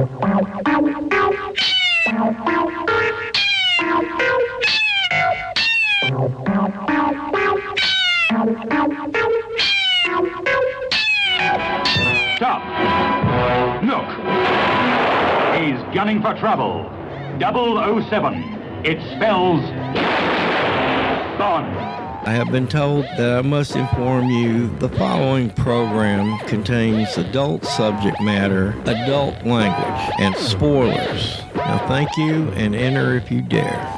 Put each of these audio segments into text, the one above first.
Stop! Look! He's gunning for trouble. 007. It spells Bond. I have been told that I must inform you the following program contains adult subject matter, adult language, and spoilers. Now thank you and enter if you dare.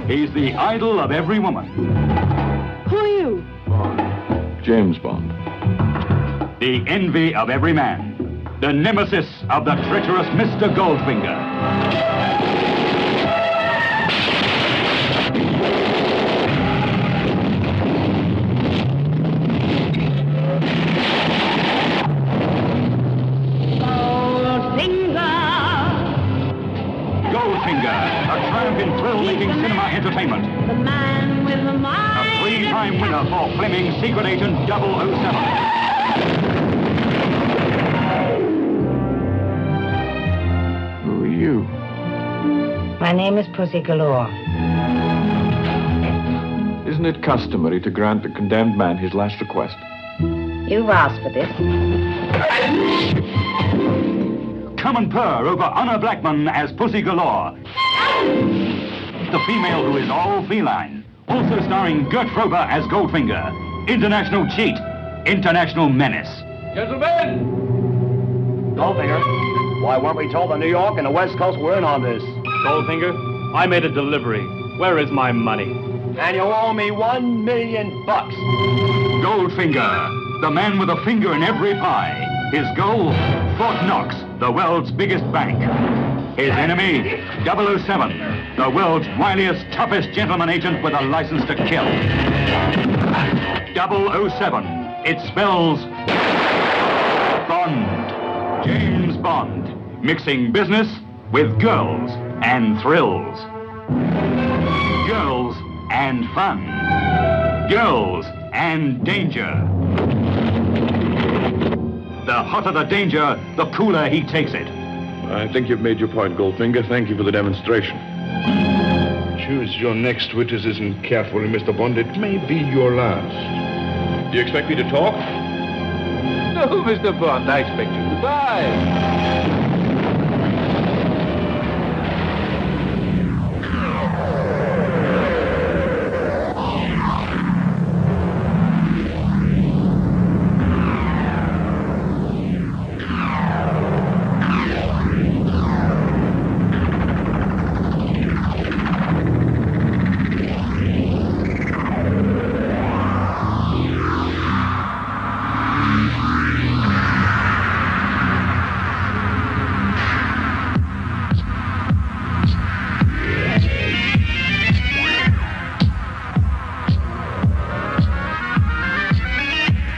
He's the idol of every woman. Who are you? Bond. James Bond. The envy of every man. The nemesis of the treacherous Mr. Goldfinger. Goldfinger, a triumph in thrill-making cinema entertainment. The man with the mind. A three-time winner for Fleming's Secret Agent 007. Who are you? My name is Pussy Galore. Isn't it customary to grant the condemned man his last request? You've asked for this. Come and purr over Honor Blackman as Pussy Galore. The female who is all feline. Also starring Gert Fröbe as Goldfinger. International cheat. International menace. Gentlemen! Goldfinger, why weren't we told the New York and the West Coast were in on this? Goldfinger, I made a delivery. Where is my money? And you owe me $1 million. Goldfinger, the man with a finger in every pie. His goal, Fort Knox, the world's biggest bank. His enemy, 007, the world's wiliest, toughest gentleman agent with a license to kill. 007, it spells Bond. James Bond, mixing business with girls and thrills. Girls and fun. Girls and danger. The hotter the danger, the cooler he takes it. I think you've made your point, Goldfinger. Thank you for the demonstration. Choose your next witticism carefully, Mr. Bond. It may be your last. Do you expect me to talk? No, Mr. Bond, I expect you to die.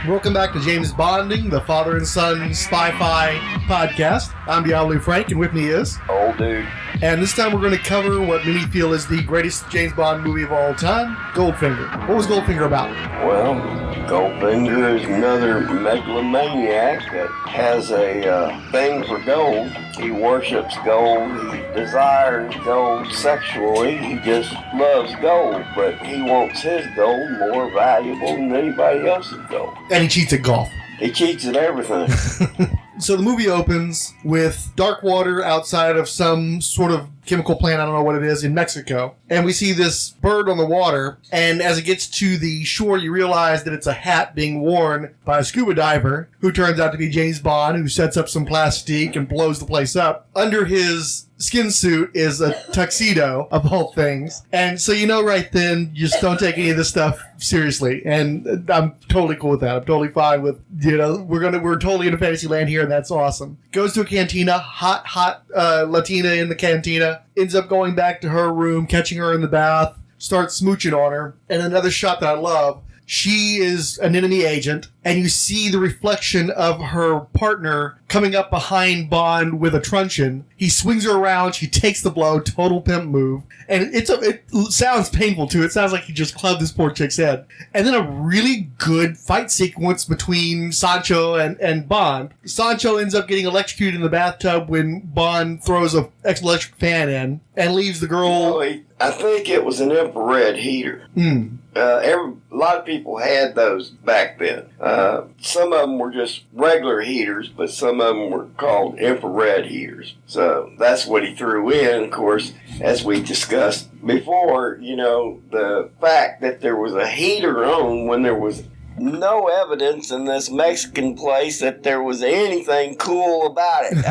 Welcome back to James Bonding, the father and son spy-fi podcast. I'm Diabolu Frank, and with me is... Old dude. And this time we're going to cover what many feel is the greatest James Bond movie of all time, Goldfinger. What was Goldfinger about? Well, Goldfinger is another megalomaniac that has a thing for gold. He worships gold. He desires gold sexually. He just loves gold, but he wants his gold more valuable than anybody else's gold. And he cheats at golf. He cheats at everything. So the movie opens with dark water outside of some sort of chemical plant, I don't know what it is, in Mexico. And we see this bird on the water, and as it gets to the shore, you realize that it's a hat being worn by a scuba diver, who turns out to be James Bond, who sets up some plastique and blows the place up. Under his skin suit is a tuxedo, of all things. And so you know right then, you just don't take any of this stuff seriously. And I'm totally cool with that. I'm totally fine with, we're totally in a fantasy land here, and that's awesome. Goes to a cantina, hot Latina in the cantina, ends up going back to her room, catching her in the bath, starts smooching on her. And another shot that I love, she is an enemy agent, and you see the reflection of her partner coming up behind Bond with a truncheon. He swings her around. She takes the blow. Total pimp move. And it sounds painful, too. It sounds like he just clubbed this poor chick's head. And then a really good fight sequence between Sancho and Bond. Sancho ends up getting electrocuted in the bathtub when Bond throws an electric fan in and leaves the girl... I think it was an infrared heater. A lot of people had those back then. Some of them were just regular heaters, but some of them were called infrared heaters. So that's what he threw in. Of course, as we discussed before, the fact that there was a heater on when there was no evidence in this Mexican place that there was anything cool about it.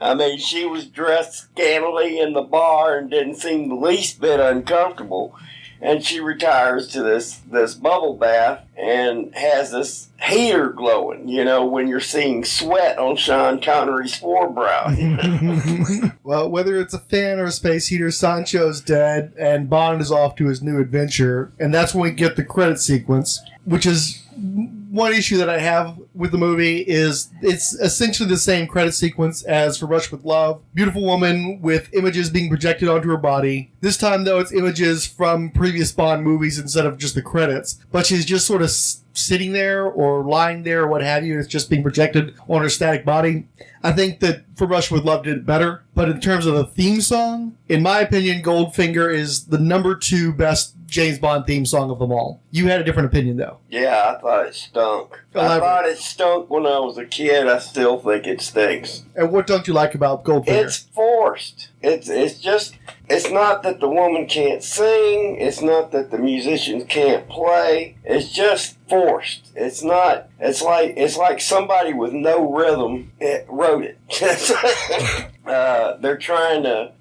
I mean, she was dressed scantily in the bar and didn't seem the least bit uncomfortable. And she retires to this bubble bath and has this heater glowing, when you're seeing sweat on Sean Connery's forebrow. Well, whether it's a fan or a space heater, Sancho's dead and Bond is off to his new adventure. And that's when we get the credit sequence, which is one issue that I have with the movie is it's essentially the same credit sequence as For Rush with Love. Beautiful woman with images being projected onto her body. This time, though, it's images from previous Bond movies instead of just the credits. But she's just sort of sitting there or lying there or what have you. It's just being projected on her static body. I think that For Rush with Love did it better. But in terms of the theme song, in my opinion, Goldfinger is the number 2 best James Bond theme song of them all. You had a different opinion, though. Yeah, I thought it stunk. I thought it stunk when I was a kid. I still think it stinks. And what don't you like about Goldfinger? It's forced. It's not that the woman can't sing. It's not that the musicians can't play. It's just forced. It's like somebody with no rhythm wrote it. They're trying to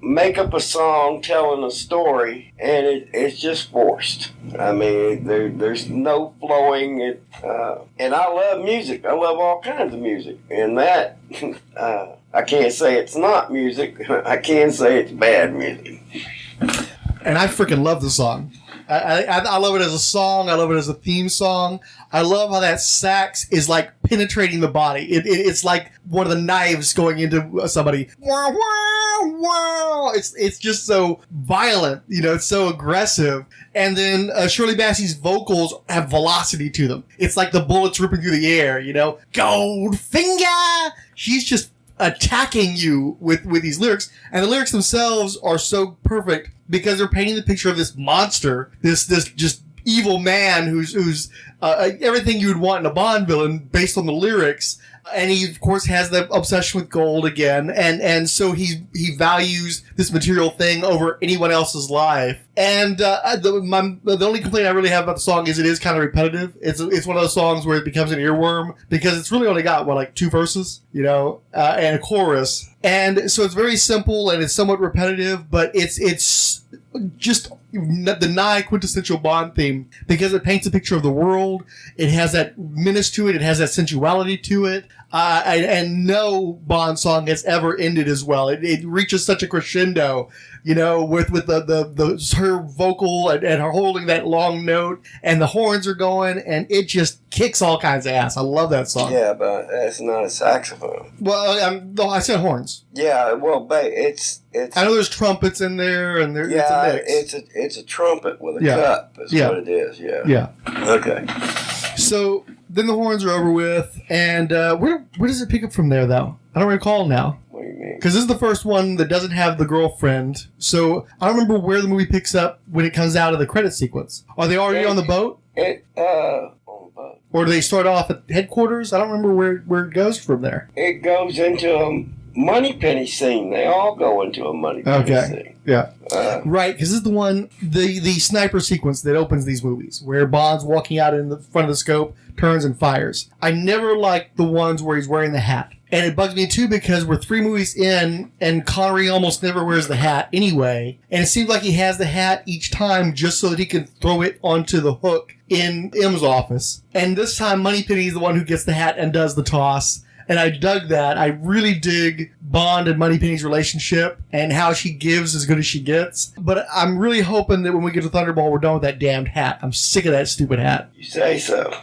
make up a song telling a story, and it's just forced. I mean, there's no flowing. And I love music. I love all kinds of music. And that, I can't say it's not music. I can say it's bad music. And I freaking love the song. I love it as a song. I love it as a theme song. I love how that sax is like penetrating the body. It's like one of the knives going into somebody. Wow, wow, wow. It's just so violent. It's so aggressive. And then Shirley Bassey's vocals have velocity to them. It's like the bullets ripping through the air. Goldfinger. She's just attacking you with these lyrics, and the lyrics themselves are so perfect because they're painting the picture of this monster, this just evil man who's everything you would want in a Bond villain based on the lyrics. And he, of course, has the obsession with gold again, and so he values this material thing over anyone else's life. And the only complaint I really have about the song is it is kind of repetitive. It's one of those songs where it becomes an earworm because it's really only got like 2 verses, and a chorus, and so it's very simple and it's somewhat repetitive, but it's just the nigh quintessential Bond theme because it paints a picture of the world. It has that menace to it. It has that sensuality to it. And no Bond song has ever ended as well. It reaches such a crescendo, with her vocal and her holding that long note, and the horns are going, and it just kicks all kinds of ass. I love that song. Yeah, but that's not a saxophone. Well, I said horns. Yeah, well, it's. I know there's trumpets in there, and it's a mix. It's a trumpet with a cup. Is what it is. Yeah. Yeah. Okay. So then the horns are over with, and where does it pick up from there, though? I don't recall now. What do you mean? Because this is the first one that doesn't have the girlfriend, so I don't remember where the movie picks up when it comes out of the credit sequence. Are they already on the boat? On the boat. Or do they start off at headquarters? I don't remember where it goes from there. It goes into a Moneypenny scene. They all go into a Moneypenny scene. Yeah. Right, because this is the one, the sniper sequence that opens these movies, where Bond's walking out in the front of the scope, turns and fires. I never liked the ones where he's wearing the hat. And it bugs me too because we're 3 movies in and Connery almost never wears the hat anyway. And it seems like he has the hat each time just so that he can throw it onto the hook in M's office. And this time Moneypenny is the one who gets the hat and does the toss. And I dug that. I really dig Bond and Moneypenny's relationship and how she gives as good as she gets. But I'm really hoping that when we get to Thunderball, we're done with that damned hat. I'm sick of that stupid hat. You say so.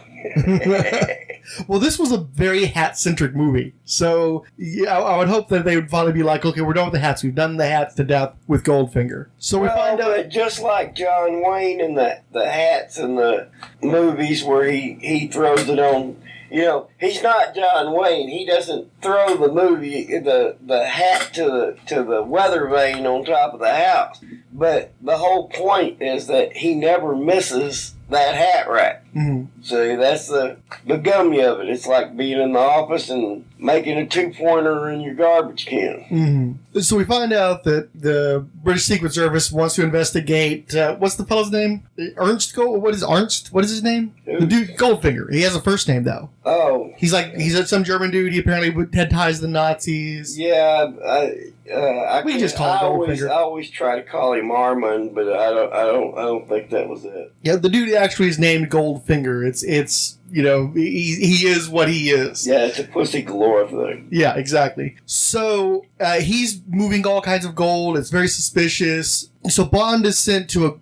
Well, this was a very hat-centric movie. So yeah, I would hope that they would finally be like, okay, we're done with the hats. We've done the hats to death with Goldfinger. So we find out... But just like John Wayne and the hats in the movies where he throws it on... You know, he's not John Wayne. He doesn't throw the hat to the weather vane on top of the house. But the whole point is that he never misses that hat rack. Mm-hmm. So that's the gummy of it. It's like being in the office and making a 2-pointer in your garbage can. Mm-hmm. So we find out that the British Secret Service wants to investigate, what's the fellow's name? Ernst? What is Ernst? What is his name? Who? The dude, Goldfinger. He has a first name, though. Oh. He's some German dude. He apparently had ties to the Nazis. Yeah, We just call him Goldfinger. I always try to call him Armand, but I don't think that was it. Yeah, the dude actually is named Goldfinger. It's you know, he is what he is. Yeah, it's a pussy galore thing. Yeah, exactly. So he's moving all kinds of gold. It's very suspicious. So Bond is sent to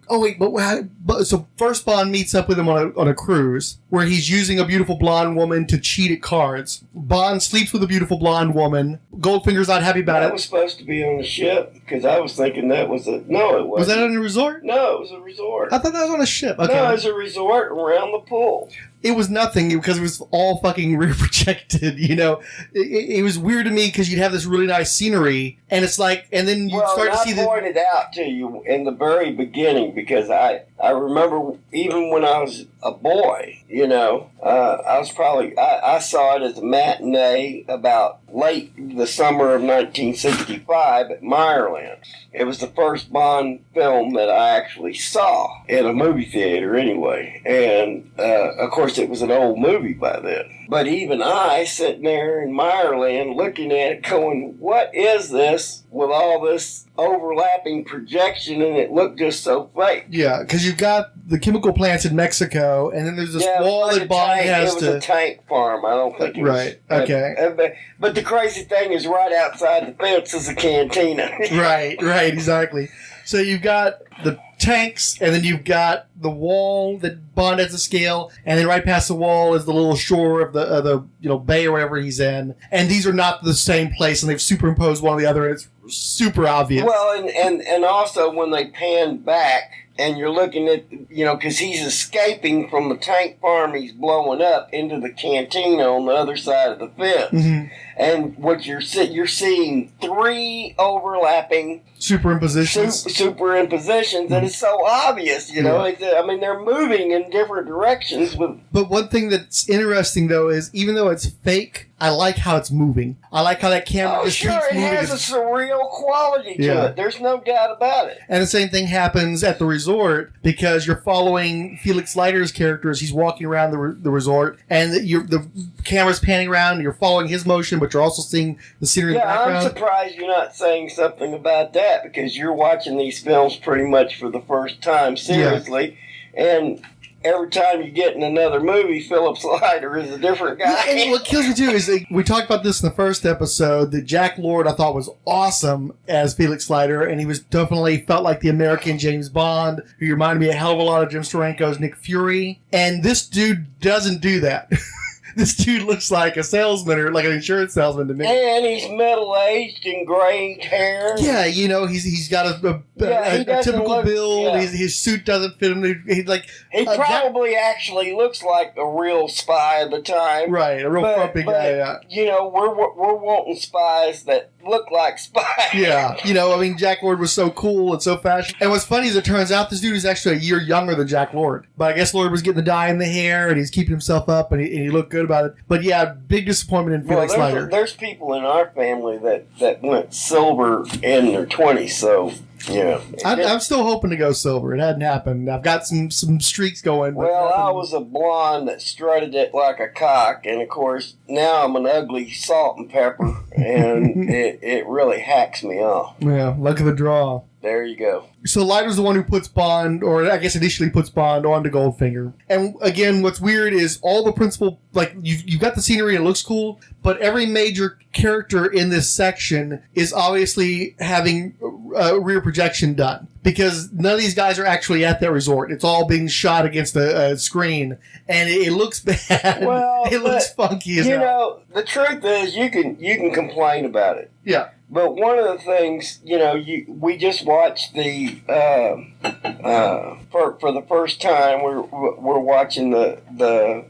so first Bond meets up with him on a cruise where he's using a beautiful blonde woman to cheat at cards. Bond sleeps with a beautiful blonde woman. Goldfinger's not happy about it. That was supposed to be on the ship because I was thinking that was no, it wasn't. Was that on a resort? No, it was a resort. I thought that was on a ship. Okay. No, it was a resort around the pool. It was nothing because it was all fucking rear projected, you know. It was weird to me because you'd have this really nice scenery, and it's like, and then you start to see I pointed out to you in the very beginning because I remember even when I was a boy, you know, I saw it as a matinee about late the summer of 1965 at Meyerland. It was the first Bond film that I actually saw in a movie theater anyway. And, of course, it was an old movie by then. But even I, sitting there in Meyerland looking at it going, what is this with all this overlapping projection, and it looked just so fake. Yeah, because you've got the chemical plants in Mexico, and then there's this wall that Bond has to... It was a tank farm. I don't think it was... Right, okay. But the crazy thing is right outside the fence is a cantina. Right, exactly. So you've got the tanks, and then you've got the wall that Bond has to scale, and then right past the wall is the little shore of the bay or whatever he's in. And these are not the same place, and they've superimposed one on the other, and it's super obvious. Well, and also when they pan back, and you're looking at, because he's escaping from the tank farm he's blowing up into the cantina on the other side of the fence. Mm-hmm. And what you're seeing three overlapping superimpositions, and it's so obvious, they're moving in different directions. But one thing that's interesting, though, is even though it's fake, I like how it's moving. I like how that camera just keeps moving. It has a surreal quality to it. There's no doubt about it. And the same thing happens at the resort because you're following Felix Leiter's character as he's walking around the resort, and the camera's panning around, and you're following his motion, but you're also seeing the scenery in the background. I'm surprised you're not saying something about that because you're watching these films pretty much for the first time, seriously, and every time you get in another movie, Philip Leiter is a different guy. Yeah, and what kills me too is we talked about this in the first episode. That Jack Lord I thought was awesome as Felix Leiter, and he was definitely felt like the American James Bond, who reminded me a hell of a lot of Jim Steranko's Nick Fury. And this dude doesn't do that. This dude looks like a salesman or like an insurance salesman to me. And he's middle-aged and gray hair. Yeah, he's got a typical build. Yeah. His suit doesn't fit him. He probably actually looks like a real spy at the time. Right, a real frumpy guy. Yeah. We're wanting spies that look like spies. Yeah, Jack Lord was so cool and so fashionable. And what's funny is it turns out this dude is actually a year younger than Jack Lord. But I guess Lord was getting the dye in the hair, and he's keeping himself up, and he looked good about it. But yeah, big disappointment in Felix Leiter. There's people in our family that went silver in their 20s, so Yeah. I'm still hoping to go silver. It hadn't happened. I've got some streaks going. But Well, nothing. I was a blonde that strutted it like a cock, and of course, now I'm an ugly salt and pepper, and it really hacks me off. Yeah, luck of the draw. There you go. So Leiter's the one who puts Bond, or I guess initially puts Bond onto Goldfinger. And again, what's weird is all the principal, like, you've got the scenery and it looks cool, but every major character in this section is obviously having rear projection done. Because none of these guys are actually at that resort. It's all being shot against a screen. And it looks bad. Well, it looks funky as you hell. know, the truth is you can complain about it. Yeah. But one of the things, we just watched the for the first time we're watching the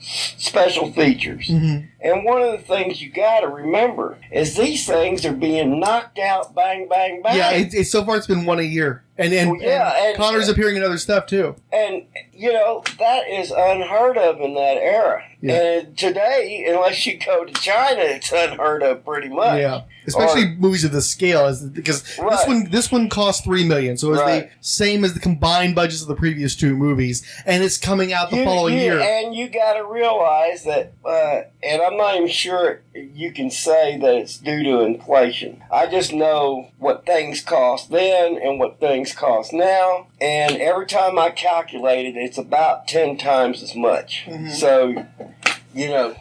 special features, and one of the things you got to remember is these things are being knocked out, bang, bang, bang. Yeah, it's so far it's been one a year, and Connor's appearing in other stuff too. And that is unheard of in that era. Yeah. And today, unless you go to China, it's unheard of pretty much. Yeah, especially movies of this scale, because this one cost $3 million, so it's the same as the combined budgets of the previous two movies, and it's coming out the following year. And you got to realize that, and I'm not even sure you can say that it's due to inflation. I just know what things cost then and what things cost now, and every time I calculate it, it's about 10 times as much. So.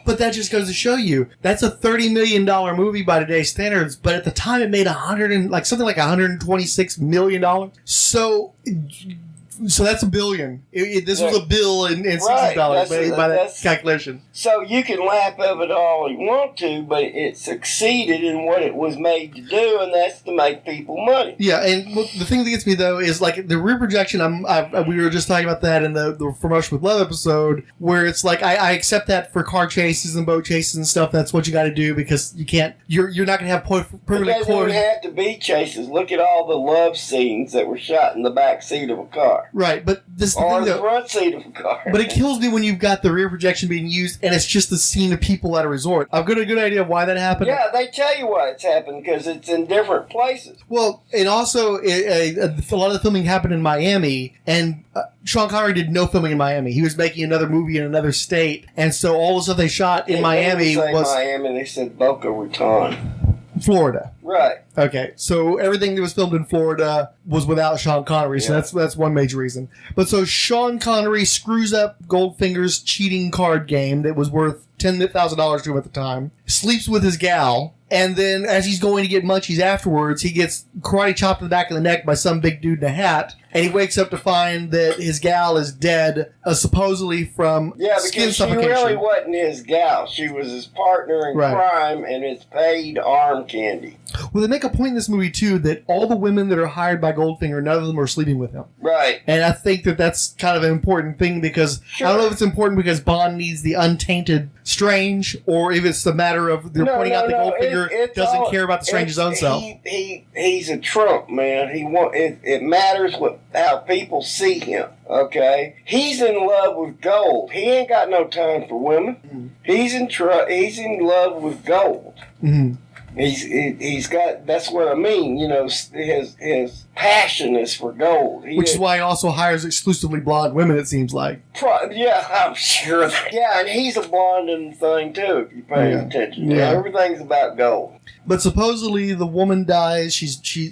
But that just goes to show you that's a $30 million movie by today's standards. But at the time, it made $126 million. So that's $1 billion. This was $1 billion in $60 by that calculation. So you can laugh at it all you want to, but it succeeded in what it was made to do, and that's to make people money. Yeah, and the thing that gets me though is like the rear projection. We were just talking about that in the Promotion with Love episode, where it's like I accept that for car chases and boat chases and stuff. That's what you got to do because you can't. You're not going to have perfectly. It doesn't have to be chases. Look at all the love scenes that were shot in the back seat of a car. Right, but this is the or thing, the though, front seat of a car. But it kills me when you've got the rear projection being used and it's just the scene of people at a resort. I've got a good idea of why that happened. Yeah, they tell you why it's happened because it's in different places. Well, and also a lot of the filming happened in Miami, and Sean Connery did no filming in Miami. He was making another movie in another state, and so all the stuff they shot in Miami was Miami. They said Boca Raton. Florida. Right. Okay, so everything that was filmed in Florida was without Sean Connery, so that's one major reason. But so Sean Connery screws up Goldfinger's cheating card game that was worth $10,000 to him at the time, sleeps with his gal, and then as he's going to get munchies afterwards, he gets karate chopped in the back of the neck by some big dude in a hat, and he wakes up to find that his gal is dead, supposedly from skin suffocation. She really wasn't his gal. She was his partner in crime, and it's paid arm candy. Well, they make a point in this movie, too, that all the women that are hired by Goldfinger, none of them are sleeping with him. Right. And I think that that's kind of an important thing because I don't know if it's important because Bond needs the untainted Strange, or if it's the matter of they're pointing out that Goldfinger doesn't care about the Strange's own self. He's a Trump, man. It matters how people see him. Okay, he's in love with gold. He ain't got no time for women. He's in love with gold. He's got. That's what I mean. His passion is for gold. Which is why he also hires exclusively blonde women. It seems like. Yeah, I'm sure. Yeah, and he's a blonde in the thing too. If you pay attention, everything's about gold. But supposedly the woman dies.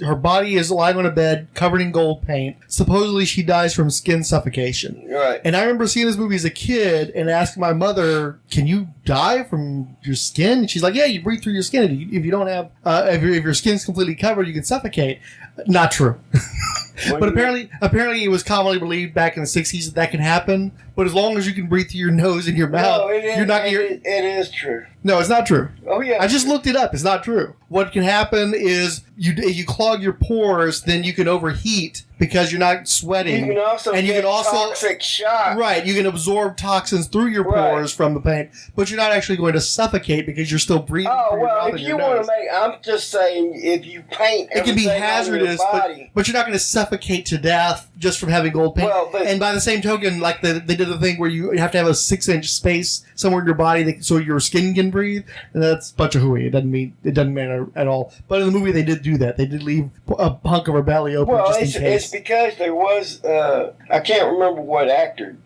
Her body is lying on a bed covered in gold paint. Supposedly she dies from skin suffocation. Right. And I remember seeing this movie as a kid and asking my mother, "Can you die from your skin?" And she's like, "Yeah, you breathe through your skin. If you don't have, if your skin's completely covered, you can suffocate." Not true. But apparently it was commonly believed back in the 60s that can happen. But as long as you can breathe through your nose and your mouth, you're not going to... It is true. No, it's not true. Oh, yeah. I just looked it up. It's not true. What can happen is you clog your pores, then you can overheat. because you're not sweating. You can also get toxic shock. Right, you can absorb toxins through your pores from the paint, but you're not actually going to suffocate because you're still breathing. Oh, through your well, mouth if and you your want nose. to make, I'm just saying, if you paint It can be everything hazardous, on your body, but you're not going to suffocate to death just from having gold paint. Well, but- and by the same token, like they did the thing where you have to have a 6-inch space somewhere in your body so your skin can breathe, and that's a bunch of hooey. It doesn't matter at all. But in the movie, they did do that. They did leave a hunk of her belly open just in case. It's because there was I can't remember what actor.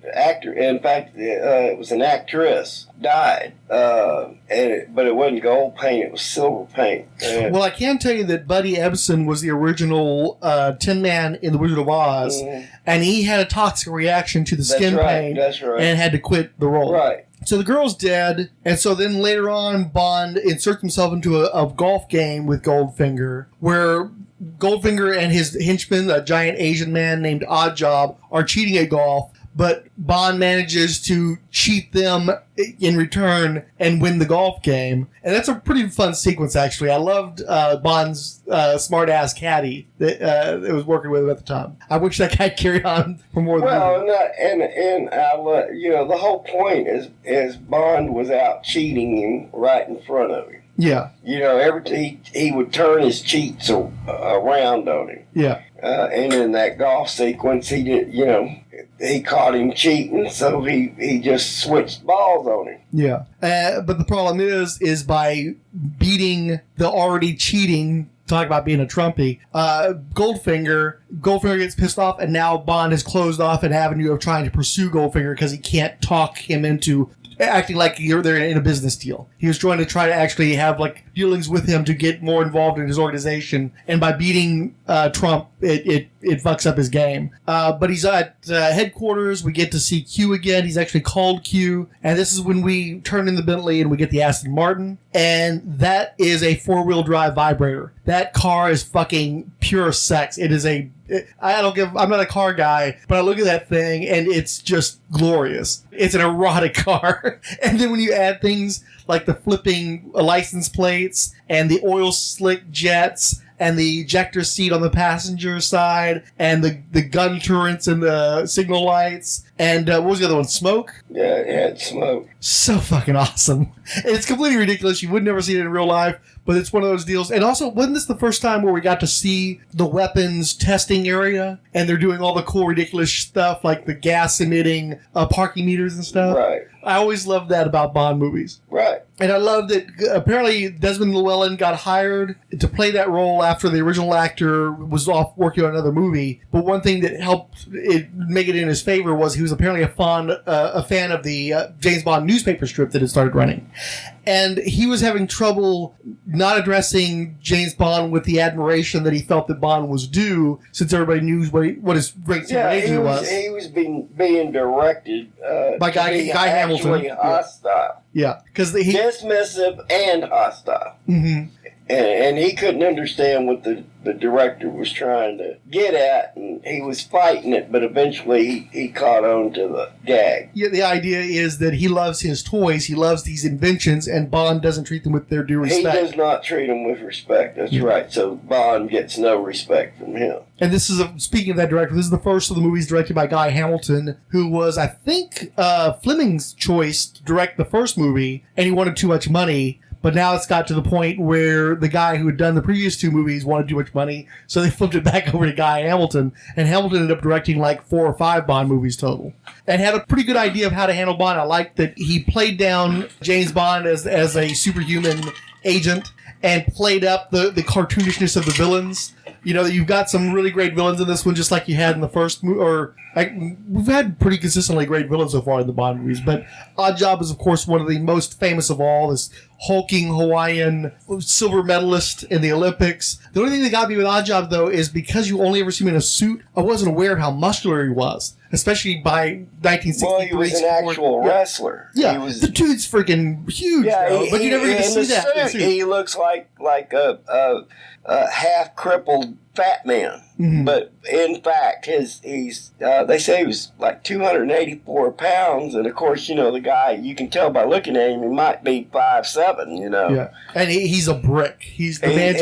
In fact, it was an actress died, but it wasn't gold paint; it was silver paint. Well, I can tell you that Buddy Ebsen was the original Tin Man in The Wizard of Oz, and he had a toxic reaction to the skin paint, and had to quit the role. Right. So the girl's dead, and so then later on, Bond inserts himself into a golf game with Goldfinger, where Goldfinger and his henchman, a giant Asian man named Oddjob, are cheating at golf, but Bond manages to cheat them in return and win the golf game. And that's a pretty fun sequence, actually. I loved Bond's smart-ass caddy that it was working with him at the time. I wish that guy carried on for more than and the whole point is Bond was out cheating him right in front of him. Yeah. He would turn his cheats around on him. Yeah. And in that golf sequence, he did, he caught him cheating, so he just switched balls on him. Yeah. But the problem is by beating the already cheating, talk about being a Trumpy, Goldfinger gets pissed off, and now Bond has closed off an avenue of trying to pursue Goldfinger because he can't talk him into acting like they're in a business deal. He was trying to actually have like dealings with him to get more involved in his organization, and by beating Trump, it fucks up his game. But he's at headquarters. We get to see Q again. He's actually called Q, and this is when we turn in the Bentley and we get the Aston Martin, and that is a 4-wheel drive vibrator. That car is fucking pure sex. It is I'm not a car guy, but I look at that thing and it's just glorious. It's an erotic car. And then when you add things like the flipping license plates and the oil slick jets and the ejector seat on the passenger side and the gun turrets and the signal lights and what was the other one? Smoke? Yeah, it had smoke. So fucking awesome. And it's completely ridiculous. You would never see it in real life, but it's one of those deals. And also, wasn't this the first time where we got to see the weapons testing area? And they're doing all the cool, ridiculous stuff like the gas emitting parking meters and stuff? Right. I always loved that about Bond movies. Right. And I love that apparently Desmond Llewellyn got hired to play that role after the original actor was off working on another movie. But one thing that helped it make it in his favor was he was apparently a fan of the James Bond newspaper strip that had started running. And he was having trouble not addressing James Bond with the admiration that he felt that Bond was due, since everybody knew what his great super agent was. He was being directed by Guy Hamilton. Hostile. Yeah, because dismissive and hostile. Mm-hmm. And he couldn't understand what the director was trying to get at, and he was fighting it, but eventually he caught on to the gag. Yeah, the idea is that he loves his toys, he loves these inventions, and Bond doesn't treat them with their due respect. He does not treat them with respect, that's right, so Bond gets no respect from him. And this is, speaking of that director, this is the first of the movies directed by Guy Hamilton, who was, I think, Fleming's choice to direct the first movie, and he wanted too much money. But now it's got to the point where the guy who had done the previous 2 movies wanted too much money, so they flipped it back over to Guy Hamilton, and Hamilton ended up directing like 4 or 5 Bond movies total. And had a pretty good idea of how to handle Bond. I liked that he played down James Bond as a superhuman agent and played up the cartoonishness of the villains. You've got some really great villains in this one, just like you had in the first movie. We've had pretty consistently great villains so far in the Bond movies, but Oddjob is, of course, one of the most famous of all. This hulking Hawaiian silver medalist in the Olympics. The only thing that got me with Oddjob, though, is because you only ever see him in a suit, I wasn't aware of how muscular he was, especially by 1963. Well, he was an actual wrestler. Yeah, the dude's freaking huge, though, but you never even see that. He looks like a half-crippled fat man. Mhm. But in fact, they say he was like 284 pounds, and of course, the guy, you can tell by looking at him, he might be 5'7", Yeah, and he's a brick. He's the man.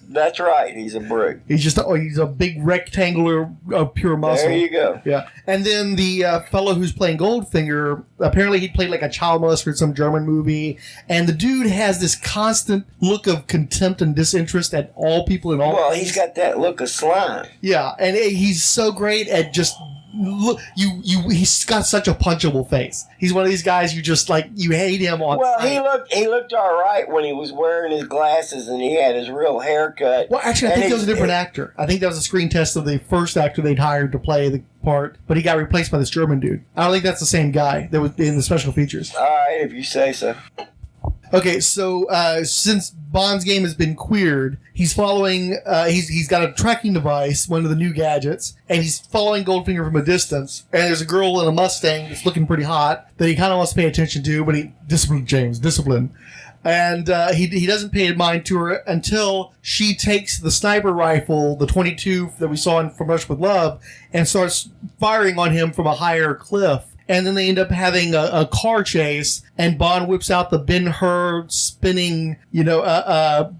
That's right. He's a brick. He's a big rectangular of pure muscle. There you go. Yeah, and then the fellow who's playing Goldfinger, apparently he played like a child molester in some German movie, and the dude has this constant look of contempt and disinterest at all people in all. Well, he's got that look of slime. Yeah, and he's so great at just look. He's got such a punchable face. He's one of these guys you just like. You hate him on. Well, sight. he looked all right when he was wearing his glasses and he had his real haircut. Well, actually, I think that was a different actor. I think that was a screen test of the first actor they'd hired to play the part, but he got replaced by this German dude. I don't think that's the same guy that was in the special features. All right, if you say so. Okay, so since Bond's game has been queered, he's following. He's got a tracking device, one of the new gadgets, and he's following Goldfinger from a distance. And there's a girl in a Mustang that's looking pretty hot that he kind of wants to pay attention to, but discipline. And he doesn't pay mind to her until she takes the sniper rifle, the .22 that we saw in From Russia with Love, and starts firing on him from a higher cliff. And then they end up having a car chase, and Bond whips out the Ben-Hur spinning,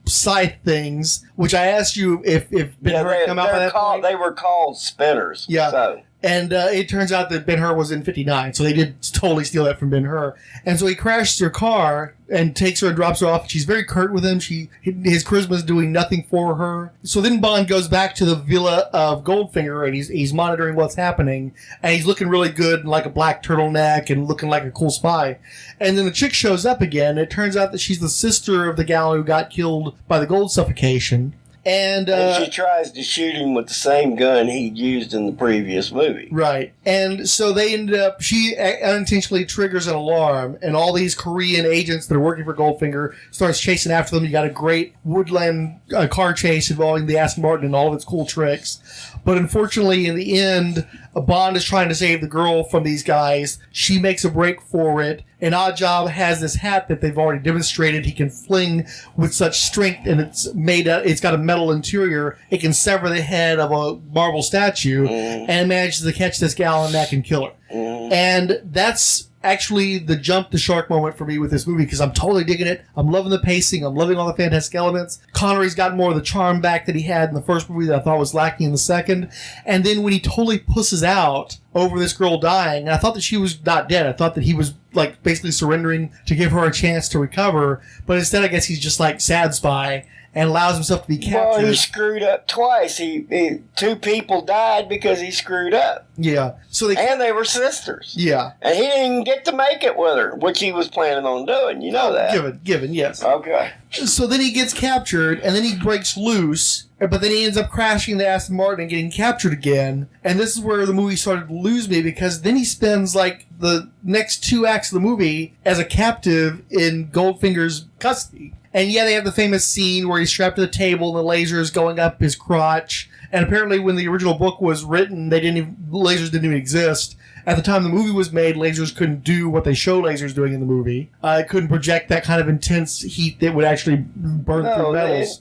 scythe things, which I asked you if Ben-Hur had come out by that point. They were called spinners. Yeah. So. And it turns out that Ben-Hur was in 59, so they did totally steal that from Ben-Hur. And so he crashes her car and takes her and drops her off. She's very curt with him. His charisma's doing nothing for her. So then Bond goes back to the villa of Goldfinger, and he's monitoring what's happening. And he's looking really good in like a black turtleneck and looking like a cool spy. And then the chick shows up again. It turns out that she's the sister of the gal who got killed by the gold suffocation. And she tries to shoot him with the same gun he'd used in the previous movie. Right. And so they ended up, she unintentionally triggers an alarm, and all these Korean agents that are working for Goldfinger starts chasing after them. You got a great woodland car chase involving the Aston Martin and all of its cool tricks. But unfortunately, in the end, Bond is trying to save the girl from these guys. She makes a break for it. And Oddjob has this hat that they've already demonstrated he can fling with such strength, and it's got a metal interior. It can sever the head of a marble statue and manages to catch this gal in the neck and kill her. And that's actually the jump the shark moment for me with this movie, because I'm totally digging it. I'm loving the pacing. I'm loving all the fantastic elements. Connery's got more of the charm back that he had in the first movie that I thought was lacking in the second. And then when he totally pusses out over this girl dying, and I thought that she was not dead. I thought that he was like basically surrendering to give her a chance to recover. But instead, I guess he's just like sad spy and allows himself to be captured. Well, he screwed up twice. Two people died because he screwed up. Yeah. And they were sisters. Yeah. And he didn't even get to make it with her, which he was planning on doing. You know that. Given, yes. Okay. So then he gets captured, and then he breaks loose, but then he ends up crashing the Aston Martin and getting captured again. And this is where the movie started to lose me, because then he spends like the next 2 acts of the movie as a captive in Goldfinger's custody. And yeah, they have the famous scene where he's strapped to the table and the laser is going up his crotch. And apparently when the original book was written, lasers didn't even exist. At the time the movie was made, lasers couldn't do what they show lasers doing in the movie. It couldn't project that kind of intense heat that would actually burn through metals.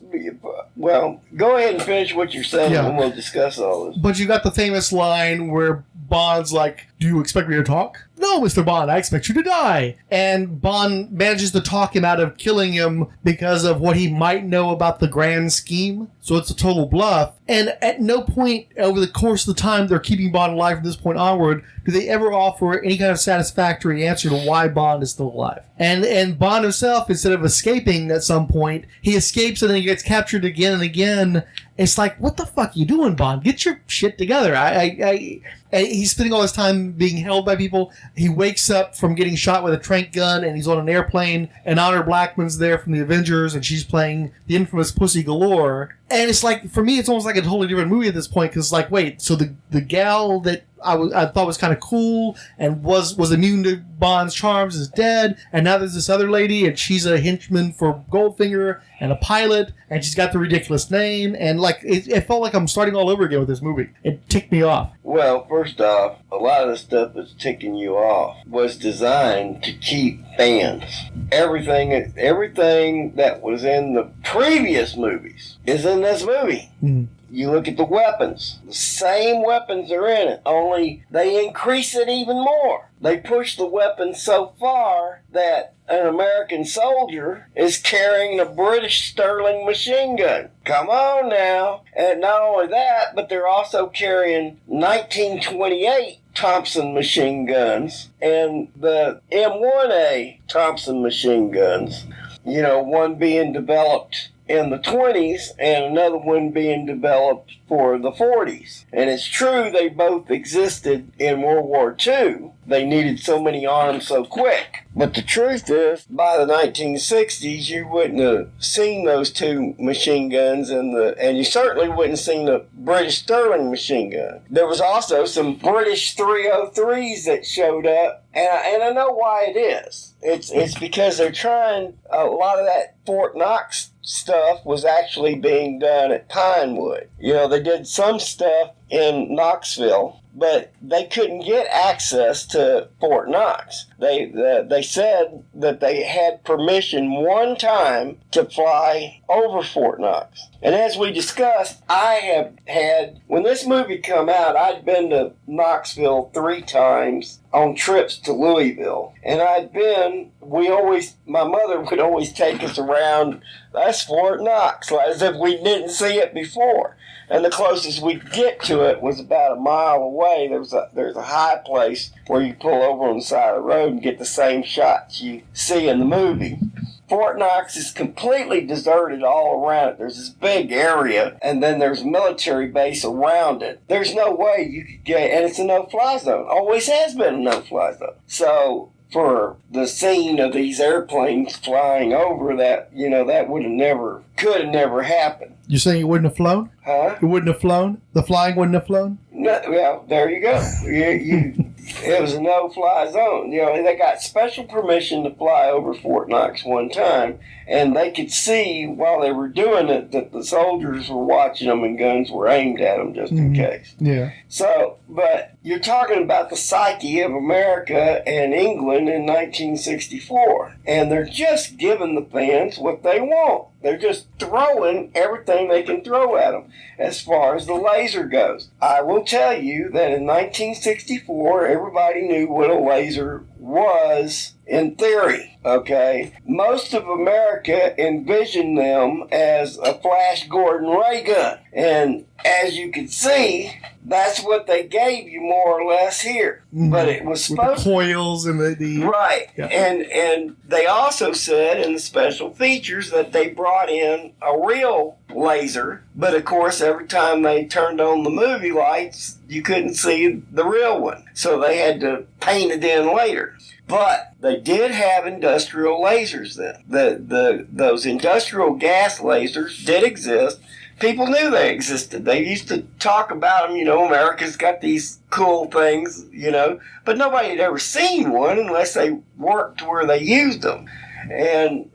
Well, go ahead and finish what you're saying, and we'll discuss all this. But you got the famous line where Bond's like, "Do you expect me to talk?" "No, Mr. Bond, I expect you to die." And Bond manages to talk him out of killing him because of what he might know about the grand scheme. So it's a total bluff. And at no point over the course of the time they're keeping Bond alive from this point onward do they ever offer any kind of satisfactory answer to why Bond is still alive. And Bond himself, instead of escaping at some point, he escapes and then he gets captured again and again. It's like, what the fuck are you doing, Bond? Get your shit together. He's spending all his time being held by people. He wakes up from getting shot with a tranq gun, and he's on an airplane, and Honor Blackman's there from the Avengers, and she's playing the infamous Pussy Galore. And it's like, for me, it's almost like a totally different movie at this point, because, like, wait, so the gal that I thought was kind of cool and was immune to Bond's charms is dead, and now there's this other lady, and she's a henchman for Goldfinger and a pilot, and she's got the ridiculous name, and like it felt like I'm starting all over again with this movie. It ticked me off. Well, first off, a lot of the stuff that's ticking you off was designed to keep fans. Everything that was in the previous movies is in this movie. You look at the weapons. The same weapons are in it, only they increase it even more. They push the weapons so far that an American soldier is carrying a British Sterling machine gun. Come on now. And not only that, but they're also carrying 1928 Thompson machine guns and the M1A Thompson machine guns. You know, one being developed in the 20s and another one being developed for the 40s. And it's true they both existed in World War II. They needed so many arms so quick. But the truth is, by the 1960s, you wouldn't have seen those two machine guns, and you certainly wouldn't have seen the British Sterling machine gun. There was also some British 303s that showed up, and I know why it is. It's because they're trying, a lot of that Fort Knox stuff was actually being done at Pinewood. You know, they did some stuff in Knoxville, but they couldn't get access to Fort Knox. They said that they had permission one time to fly over Fort Knox. And as we discussed, I have had, when this movie come out, I'd been to Knoxville 3 times on trips to Louisville. And my mother would always take us around, that's Fort Knox, as if we didn't see it before. And the closest we'd get to it was about a mile away. There's a high place where you pull over on the side of the road and get the same shots you see in the movie. Fort Knox is completely deserted all around it. There's this big area, and then there's a military base around it. There's no way you could get, and it's a no-fly zone. Always has been a no-fly zone. So for the scene of these airplanes flying over that, you know, that could have never happened. You're saying it wouldn't have flown? Huh? It wouldn't have flown? The flying wouldn't have flown? No, well, there you go. It was a no-fly zone. You know, they got special permission to fly over Fort Knox one time, and they could see while they were doing it that the soldiers were watching them and guns were aimed at them just in case. Yeah. So, but you're talking about the psyche of America and England in 1964, and they're just giving the fans what they want. They're just throwing everything they can throw at them as far as the laser goes. I will tell you that in 1964, everybody knew what a laser was in theory, okay? Most of America envisioned them as a Flash Gordon ray gun. And as you can see, that's what they gave you more or less here. Mm-hmm. But it was supposed to... With the coils and the... Right. Yeah. And they also said in the special features that they brought in a real laser. But of course, every time they turned on the movie lights, you couldn't see the real one. So they had to paint it in later. But they did have industrial lasers then. Those industrial gas lasers did exist. People knew they existed. They used to talk about them, you know, America's got these cool things, you know, but nobody had ever seen one unless they worked where they used them. And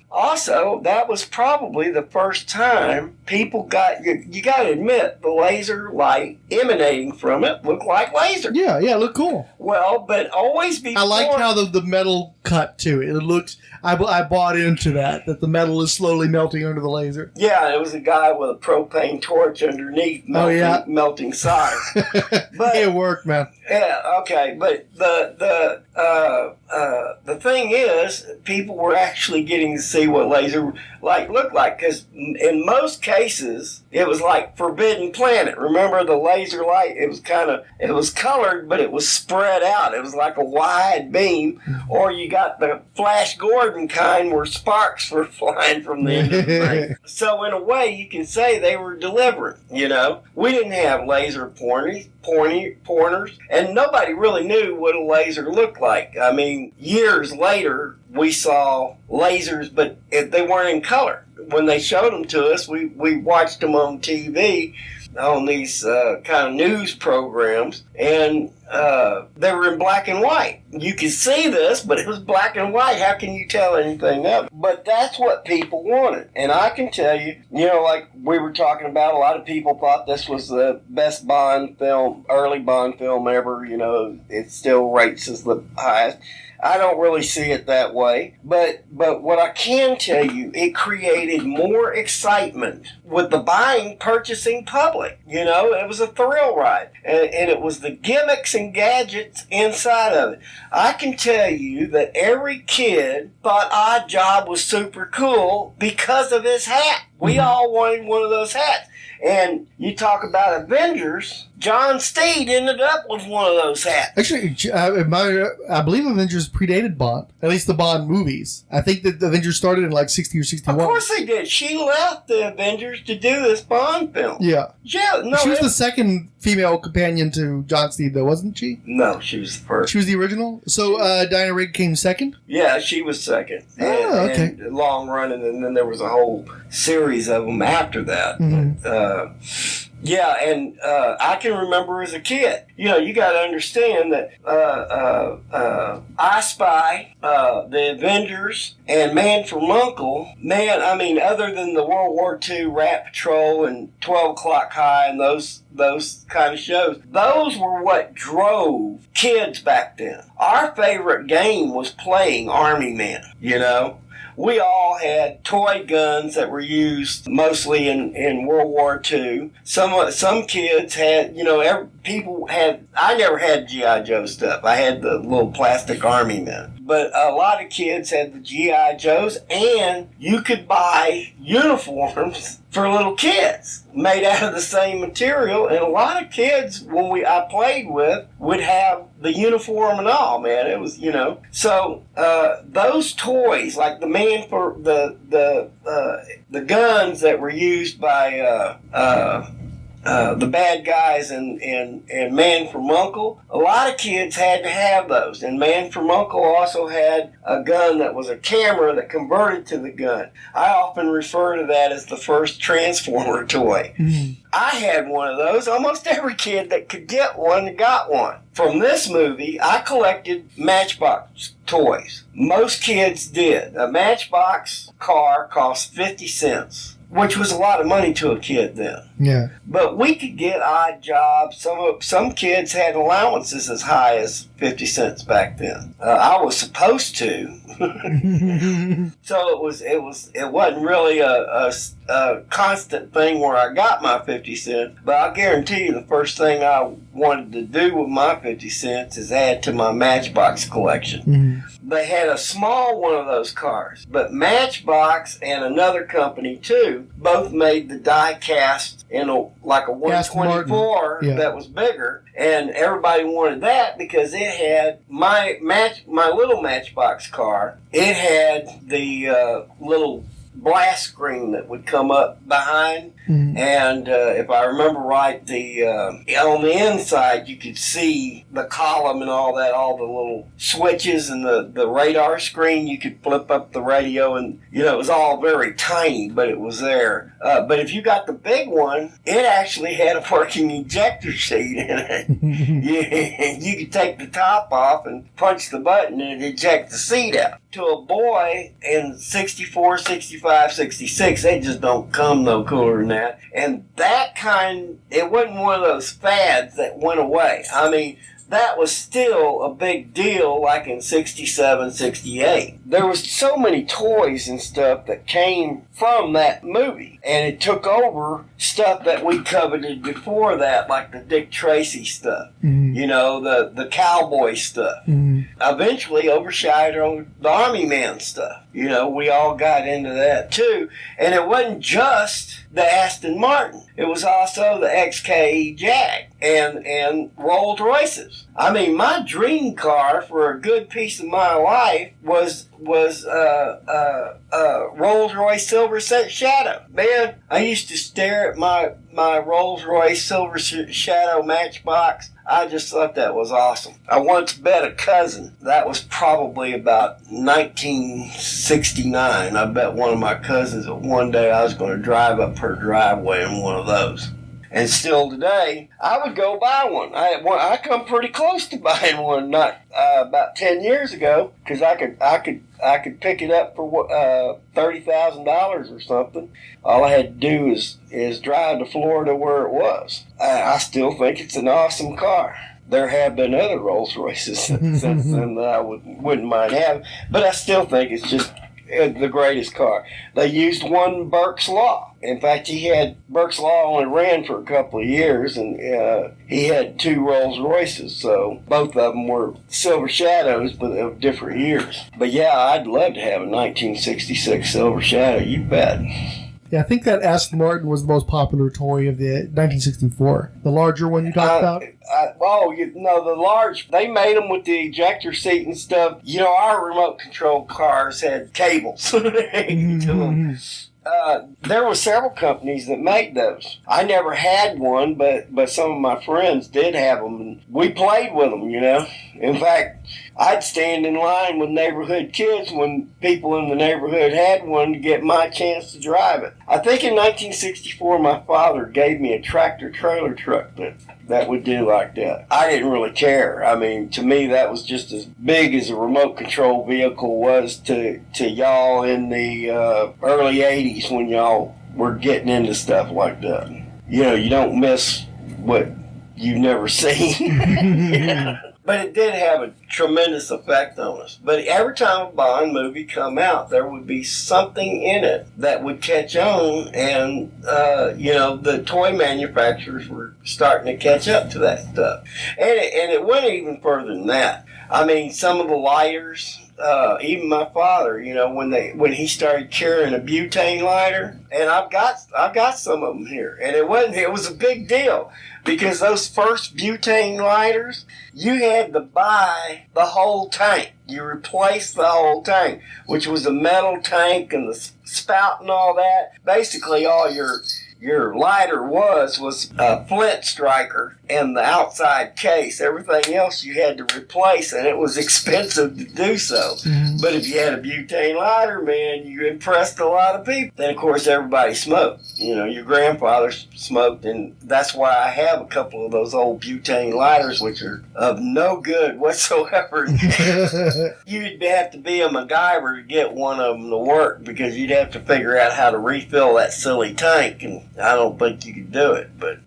also, that was probably the first time people got, you got to admit, the laser light emanating from it looked like laser. Yeah, it looked cool. Well, but always before... I liked how the metal cut, too. It looks... I bought into that the metal is slowly melting under the laser. Yeah, it was a guy with a propane torch underneath melting solder. But it worked, man. Yeah, okay, but the thing is, people were actually getting to see what laser looked like, because in most cases it was like Forbidden Planet. Remember the laser light? It was colored, but it was spread out. It was like a wide beam. Or you got the Flash Gordon kind where sparks were flying from the end of the thing. So in a way, you can say they were delivering. You know, we didn't have laser pointers, and nobody really knew what a laser looked like. I mean, years later, we saw lasers, but they weren't in color. When they showed them to us, we watched them on TV, on these kind of news programs, and they were in black and white. You could see this, but it was black and white. How can you tell anything of it? But that's what people wanted. And I can tell you, like we were talking about, a lot of people thought this was the best Bond film, early Bond film ever. It still rates as the highest. I don't really see it that way, but what I can tell you, it created more excitement with the buying, purchasing public. It was a thrill ride, and it was the gimmicks and gadgets inside of it. I can tell you that every kid thought Odd Job was super cool because of his hat. We all wanted one of those hats. And you talk about Avengers, John Steed ended up with one of those hats. Actually, I believe Avengers predated Bond, at least the Bond movies. I think that the Avengers started in like 60 or 61. Of course they did. She left the Avengers to do this Bond film. Yeah. Yeah, no. She was the second female companion to John Steed, though, wasn't she? No, she was the first. She was the original? So Diana Rigg came second? Yeah, she was second. Okay. And long running, and then there was a whole series of them after that. Mm-hmm. I can remember as a kid. You got to understand that I Spy, the Avengers, and Man from U.N.C.L.E. Other than the World War II Rat Patrol and 12 O'Clock High and those kind of shows, those were what drove kids back then. Our favorite game was playing Army Men, We all had toy guns that were used mostly in World War II. Some kids had, I never had G.I. Joe stuff. I had the little plastic Army Men. But a lot of kids had the G.I. Joes, and you could buy uniforms for little kids made out of the same material. And a lot of kids, I played with, would have the uniform and all, man. It was, So those toys, like the man for the guns that were used by the bad guys and Man from U.N.C.L.E., a lot of kids had to have those. And Man from U.N.C.L.E. also had a gun that was a camera that converted to the gun. I often refer to that as the first Transformer toy. Mm-hmm. I had one of those. Almost every kid that could get one got one. From this movie, I collected Matchbox toys. Most kids did. A Matchbox car cost 50 cents. Which was a lot of money to a kid then. Yeah. But we could get odd jobs. Some kids had allowances as high as 50 cents back then. I was supposed to. So it wasn't really a constant thing where I got my 50 cents. But I'll guarantee you the first thing I wanted to do with my 50 cents is add to my Matchbox collection. Mm-hmm. They had a small one of those cars, but Matchbox and another company too both made the die cast in a 124 that was bigger, and everybody wanted that because it had my little Matchbox car. It had the little blast screen that would come up behind, and if I remember right, on the inside you could see the column and all that, all the little switches and the radar screen. You could flip up the radio, and it was all very tiny, but it was there. But if you got the big one, it actually had a working ejector seat in it. You could take the top off and punch the button and it eject the seat out. To a boy in 64, 65, 66, they just don't come no cooler than that. And it wasn't one of those fads that went away. That was still a big deal like in 67, 68. There was so many toys and stuff that came from that movie, and it took over stuff that we coveted before that, like the Dick Tracy stuff, the cowboy stuff. Eventually overshadowed the Army Man stuff. We all got into that too. And it wasn't just the Aston Martin. It was also the XKE Jag and Rolls Royces. My dream car for a good piece of my life was Rolls Royce Silver Shadow. Man, I used to stare at my Rolls Royce Silver Shadow Matchbox. I just thought that was awesome. I once bet a cousin, that was probably about 1969. I bet one of my cousins that one day I was going to drive up her driveway in one of those. And still today, I would go buy one. I come pretty close to buying one not about 10 years ago because I could pick it up for $30,000 or something. All I had to do is drive to Florida where it was. I still think it's an awesome car. There have been other Rolls Royces since then that I wouldn't mind having, but I still think it's just the greatest car. They used one Burke's Law. In fact, Burke's Law only ran for a couple of years, and he had 2 Rolls Royces, so both of them were Silver Shadows, but of different years. But yeah, I'd love to have a 1966 Silver Shadow, you bet. Yeah, I think that Aston Martin was the most popular toy of the 1964. The larger one you talked about? The large, they made them with the ejector seat and stuff. You know, our remote control cars had cables to them. There were several companies that made those. I never had one, but some of my friends did have them, and we played with them, you know. In fact, I'd stand in line with neighborhood kids when people in the neighborhood had one to get my chance to drive it. I think in 1964, my father gave me a tractor-trailer truck that would do like that. I didn't really care. I mean, to me, that was just as big as a remote control vehicle was to y'all in the early 80s when y'all were getting into stuff like that. You know, you don't miss what you've never seen. Yeah. But it did have a tremendous effect on us. But every time a Bond movie come out, there would be something in it that would catch on, and, the toy manufacturers were starting to catch up to that stuff. And it went even further than that. I mean, some of the lighters, even my father, you know, when he started carrying a butane lighter, and I've got some of them here, and it was a big deal. Because those first butane lighters, you had to buy the whole tank. You replaced the whole tank, which was a metal tank and the spout and all that. Basically, all your lighter was a flint striker and the outside case. Everything else you had to replace, and it was expensive to do so. Mm-hmm. But if you had a butane lighter, man, you impressed a lot of people. Then, of course, everybody smoked. You know, your grandfather smoked, and that's why I have a couple of those old butane lighters, which are of no good whatsoever. You'd have to be a MacGyver to get one of them to work, because you'd have to figure out how to refill that silly tank, and I don't think you could do it. But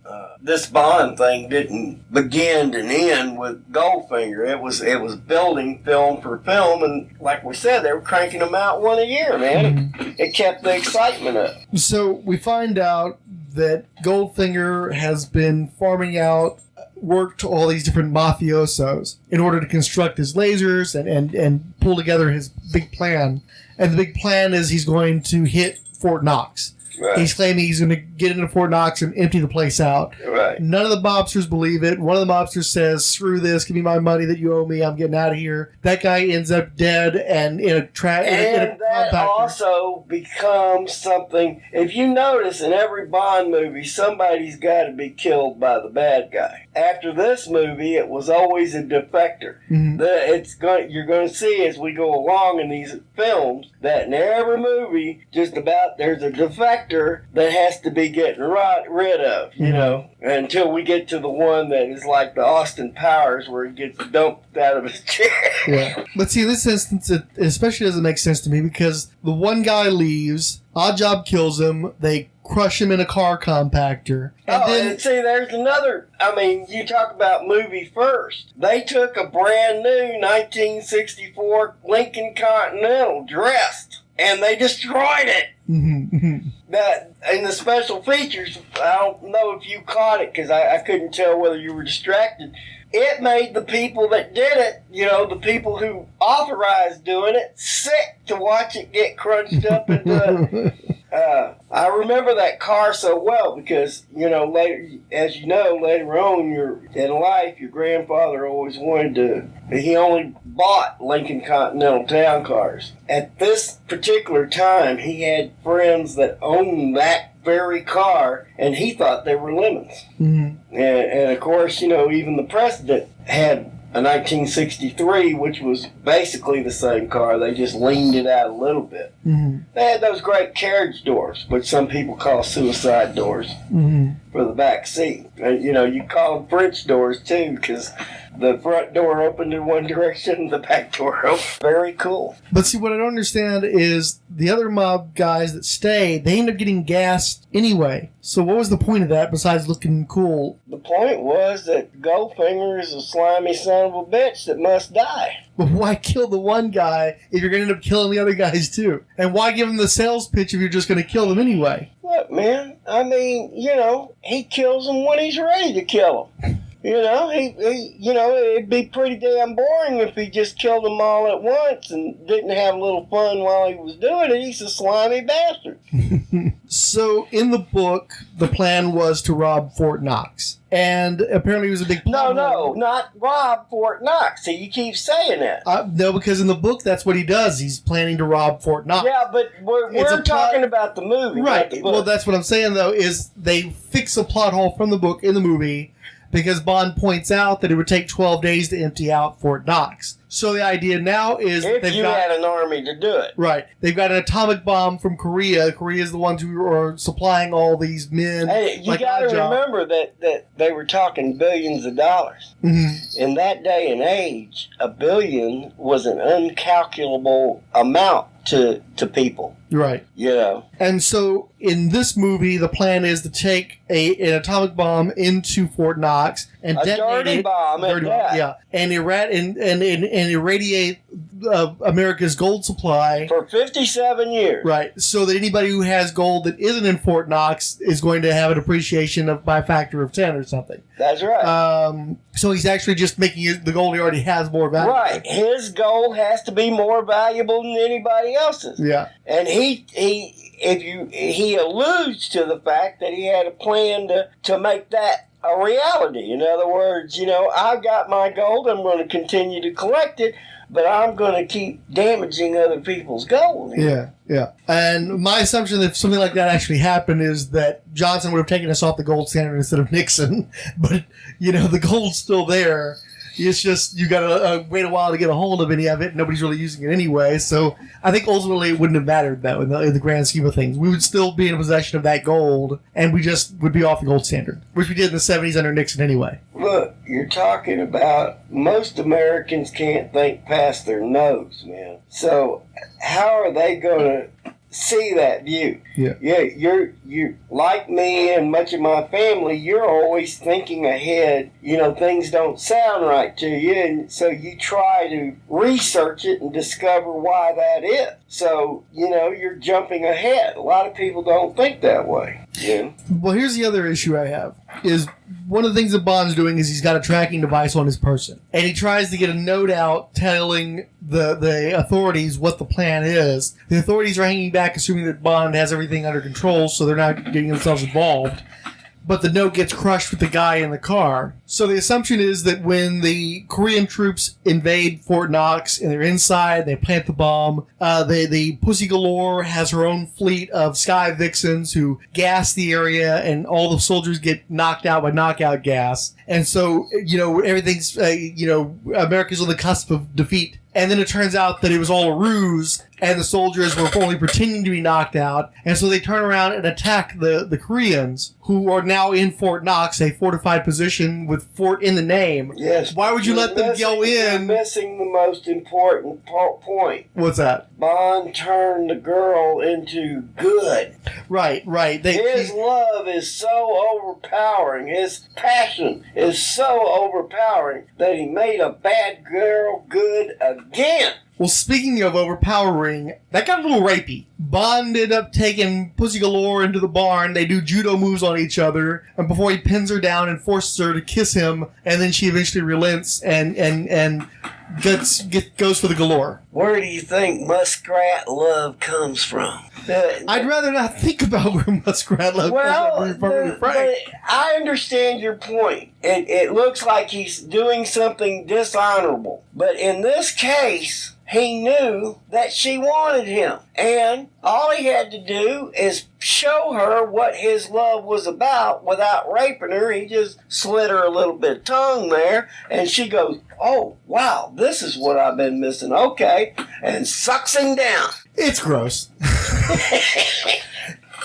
this Bond thing didn't begin and end with Goldfinger. It was building film for film, and like we said, they were cranking them out one a year, man. Mm-hmm. It kept the excitement up. So we find out that Goldfinger has been farming out work to all these different mafiosos in order to construct his lasers and pull together his big plan. And the big plan is he's going to hit Fort Knox. Right. He's claiming he's going to get into Fort Knox and empty the place out. Right. None of the mobsters believe it. One of the mobsters says, "Screw this, give me my money that you owe me, I'm getting out of here." That guy ends up dead and in a that compactor. Also becomes something, if you notice in every Bond movie, somebody's got to be killed by the bad guy. After this movie, it was always a defector. Mm-hmm. You're going to see as we go along in these films that in every movie, just about there's a defector that has to be getting rid of, you know, until we get to the one that is like the Austin Powers where he gets dumped out of his chair. Yeah. But see, in this instance, it especially doesn't make sense to me because the one guy leaves, Oddjob kills him, they crush him in a car compactor. And see, there's another, I mean, you talk about movie first. They took a brand new 1964 Lincoln Continental dressed, and they destroyed it. That in the special features, I don't know if you caught it because I couldn't tell whether you were distracted. It made the people that did it, you know, the people who authorized doing it, sick to watch it get crunched up into. I remember that car so well because, you know, later on in life, your grandfather always he only bought Lincoln Continental town cars. At this particular time, he had friends that owned that very car, and he thought they were lemons. Mm-hmm. And of course, you know, even the president had a 1963, which was basically the same car. They just leaned it out a little bit. Mm-hmm. They had those great carriage doors, which some people call suicide doors, Mm-hmm. for the back seat. And, you call them French doors, too, because the front door opened in one direction, the back door opened. Very cool. But see, what I don't understand is the other mob guys that stay, they end up getting gassed anyway. So what was the point of that besides looking cool? The point was that Goldfinger is a slimy son of a bitch that must die. But why kill the one guy if you're going to end up killing the other guys too? And why give him the sales pitch if you're just going to kill them anyway? Look, man, I mean, he kills them when he's ready to kill them. It'd be pretty damn boring if he just killed them all at once and didn't have a little fun while he was doing it. He's a slimy bastard. So, in the book, the plan was to rob Fort Knox. And apparently it was a big plot. No, not rob Fort Knox. See, you keep saying that. No, because in the book, that's what he does. He's planning to rob Fort Knox. Yeah, but we're talking about the movie. Right. Not the book. Well, that's what I'm saying, though, is they fix a plot hole from the book in the movie because Bond points out that it would take 12 days to empty out Fort Knox. So the idea now is if they've you had an army to do it. Right. They've got an atomic bomb from Korea. Korea is the ones who are supplying all these men. Hey, you got to remember that they were talking billions of dollars. Mm-hmm. In that day and age, $1 billion was an uncalculable amount to people. Right. And so in this movie, the plan is to take an atomic bomb into Fort Knox and detonate dirty it. Bomb at that. Yeah. And irradiate America's gold supply for 57 years. Right. So that anybody who has gold that isn't in Fort Knox is going to have an appreciation of by a factor of 10 or something. That's right. So he's actually just making the gold he already has more valuable. Right. His gold has to be more valuable than anybody else's. Yeah. And he alludes to the fact that he had a plan to make that a reality. In other words, I've got my gold. I'm going to continue to collect it, but I'm going to keep damaging other people's gold. Yeah. And my assumption that if something like that actually happened is that Johnson would have taken us off the gold standard instead of Nixon. But, the gold's still there. It's just you got to wait a while to get a hold of any of it. Nobody's really using it anyway. So I think ultimately it wouldn't have mattered, though, in the grand scheme of things. We would still be in possession of that gold, and we just would be off the gold standard, which we did in the 70s under Nixon anyway. Look, you're talking about most Americans can't think past their nose, man. So how are they going to see that view? Yeah. You're like me and much of my family, you're always thinking ahead. Things don't sound right to you, and so you try to research it and discover why that is. So, you're jumping ahead. A lot of people don't think that way. Yeah. Well, here's the other issue I have, is one of the things that Bond's doing is he's got a tracking device on his person. And he tries to get a note out telling the authorities what the plan is. The authorities are hanging back, assuming that Bond has everything under control, so they're not getting themselves involved. But the note gets crushed with the guy in the car. So the assumption is that when the Korean troops invade Fort Knox and they're inside, they plant the bomb, the Pussy Galore has her own fleet of Sky Vixens who gas the area, and all the soldiers get knocked out by knockout gas. And so, everything's, America's on the cusp of defeat. And then it turns out that it was all a ruse, and the soldiers were only pretending to be knocked out. And so they turn around and attack the Koreans, who are now in Fort Knox, a fortified position with fort in the name. Yes. Why would you let them go in? You're missing the most important point. What's that? Bond turned the girl into good. Right. His love is so overpowering. His passion is so overpowering that he made a bad girl good again. Well, speaking of overpowering, that got a little rapey. Bond ended up taking Pussy Galore into the barn. They do judo moves on each other, and before he pins her down and forces her to kiss him, and then she eventually relents and goes for the Galore. Where do you think muskrat love comes from? I'd rather not think about where muskrat love comes from. I understand your point. It looks like he's doing something dishonorable. But in this case, he knew that she wanted him. And all he had to do is show her what his love was about without raping her. He just slit her a little bit of tongue there, and she goes, oh, wow, this is what I've been missing. Okay, and sucks him down. It's gross.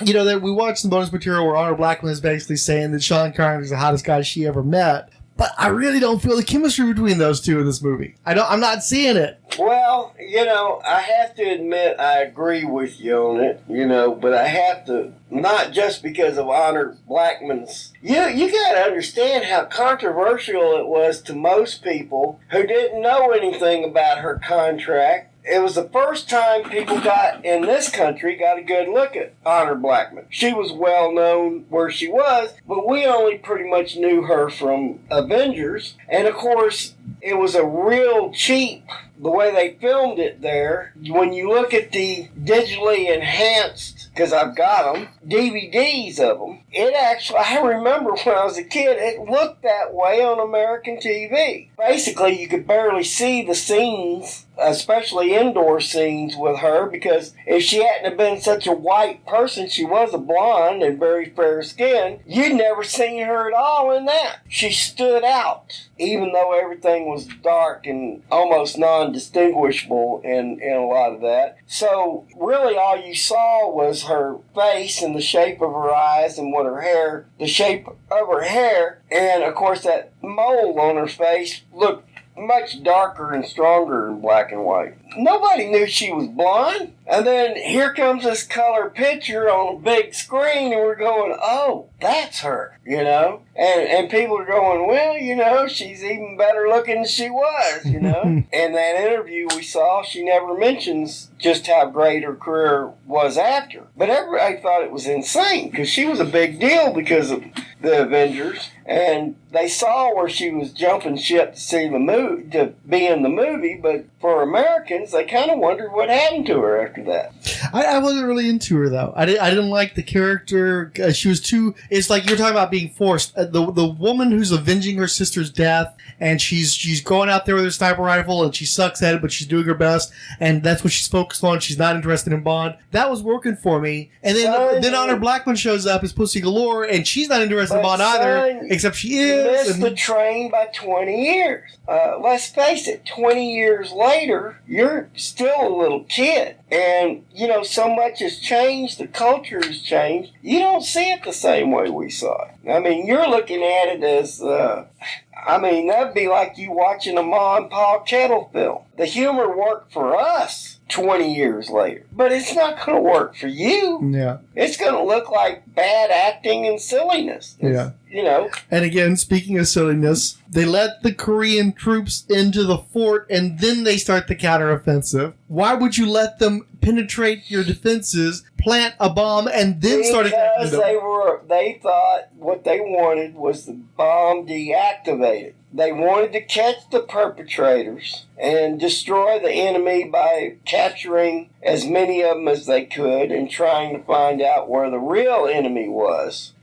You know, that we watched the bonus material where Honor Blackman is basically saying that Sean Connery is the hottest guy she ever met. But I really don't feel the chemistry between those two in this movie. I'm not seeing it. Well, you know, I have to admit I agree with you on it, you know, but I have to, not just because of Honor Blackman's. You got to understand how controversial it was to most people who didn't know anything about her contract. It was the first time people in this country got a good look at Honor Blackman. She was well known where she was, but we only pretty much knew her from Avengers. And of course, it was a real cheap, the way they filmed it there. When you look at the digitally enhanced, because I've got them, DVDs of them, it actually, I remember when I was a kid, it looked that way on American TV. Basically, you could barely see the scenes, especially indoor scenes with her, because if she hadn't have been such a white person, she was a blonde and very fair skinned, you'd never seen her at all in that. She stood out, even though everything was dark and almost non-distinguishable in a lot of that. So really all you saw was her face and the shape of her eyes and what her hair, the shape of her hair, and of course that mole on her face looked much darker and stronger in black and white. Nobody knew she was blonde. And then here comes this color picture on a big screen, and we're going, oh, that's her, you know? And people are going, well, you know, she's even better looking than she was, you know? In that interview we saw, she never mentions just how great her career was after. But everybody thought it was insane, because she was a big deal because of the Avengers. And they saw where she was jumping ship to see the movie, to be in the movie, but for Americans, they kind of wondered what happened to her after that. I wasn't really into her, though. I didn't like the character. She was too... It's like you're talking about being forced. The woman who's avenging her sister's death, and she's going out there with her sniper rifle, and she sucks at it, but she's doing her best, and that's what she's focused on. She's not interested in Bond. That was working for me. And then Honor Blackman shows up as Pussy Galore, and she's not interested in Bond either, except she is. You missed the train by 20 years. Let's face it, 20 years later, you're still a little kid. And, you know, so much has changed. The culture has changed. You don't see it the same way we saw it. I mean, you're looking at it as, that'd be like you watching a Ma and Pa Kettle film. The humor worked for us 20 years later. But it's not going to work for you. Yeah. It's going to look like bad acting and silliness. Yeah. You know. And again, speaking of silliness, they let the Korean troops into the fort and then they start the counteroffensive. Why would you let them penetrate your defenses, plant a bomb, and then start attacking them? Because they thought what they wanted was the bomb deactivated. They wanted to catch the perpetrators and destroy the enemy by capturing as many of them as they could and trying to find out where the real enemy was,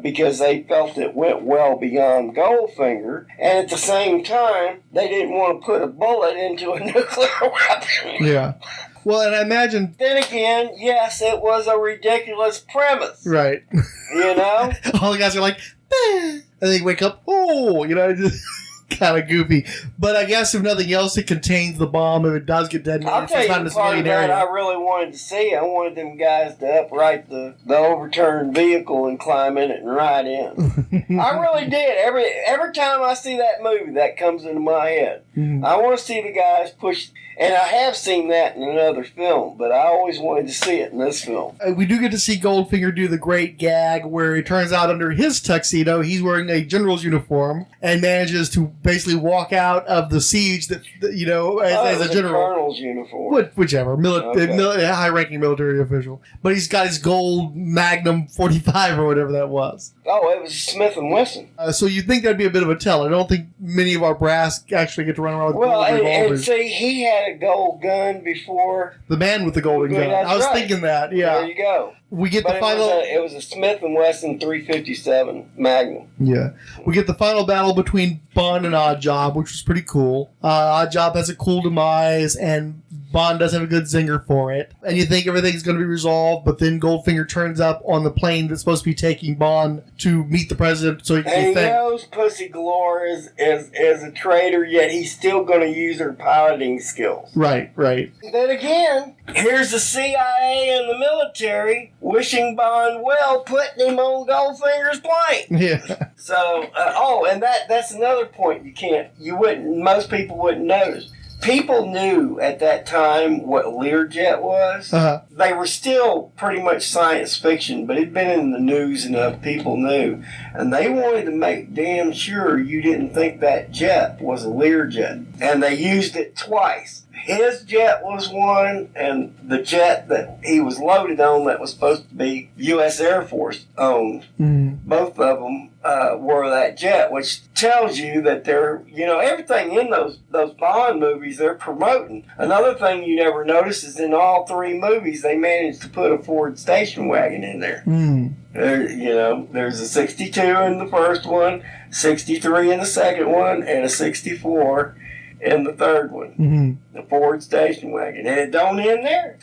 because they felt it went well beyond Goldfinger. And at the same time, they didn't want to put a bullet into a nuclear weapon. Yeah. Well, and I imagine... Then again, yes, it was a ridiculous premise. Right. You know? All the guys are like, and they wake up, oh, you know, just kind of goofy. But I guess if nothing else, it contains the bomb. If it does get detonated, I'll tell you not in the a part civilian of that area. I really wanted to see. I wanted them guys to upright the overturned vehicle and climb in it and ride in. I really did. Every time I see that movie, that comes into my head. Mm-hmm. I want to see the guys push... And I have seen that in another film, but I always wanted to see it in this film. We do get to see Goldfinger do the great gag where it turns out under his tuxedo, he's wearing a general's uniform and manages to basically walk out of the siege that you know, as a general. Colonel's uniform. Whichever. High-ranking military official. But he's got his gold Magnum 45 or whatever that was. Oh, it was Smith & Wesson. So you'd think that'd be a bit of a tell. I don't think many of our brass actually get to run around with gold revolvers. And see, he had a gold gun before. The man with the golden gun. I was thinking that, yeah. There you go. we get But the final. It was a Smith & Wesson 357 Magnum. Yeah, we get the final battle between Bond and Oddjob, which was pretty cool. Oddjob has a cool demise, and Bond does have a good zinger for it. And you think everything's going to be resolved, but then Goldfinger turns up on the plane that's supposed to be taking Bond to meet the president. So and he knows Pussy Galore is a traitor, yet he's still going to use her piloting skills. Right. Then again, here's the CIA and the military wishing Bond well, putting him on Goldfinger's plane. Yeah. So, and that's another point most people wouldn't notice. People knew at that time what Learjet was. Uh-huh. They were still pretty much science fiction, but it'd been in the news enough people knew. And they wanted to make damn sure you didn't think that jet was a Learjet. And they used it twice. His jet was one, and the jet that he was loaded on that was supposed to be U.S. Air Force owned. Mm-hmm. Both of them were that jet, which tells you that they're, everything in those Bond movies they're promoting. Another thing you never notice is in all three movies they managed to put a Ford station wagon in there. Mm. There's a 62 in the first one, 63 in the second one, and a 64 in the third one. Mm-hmm. The Ford station wagon. And it don't end there.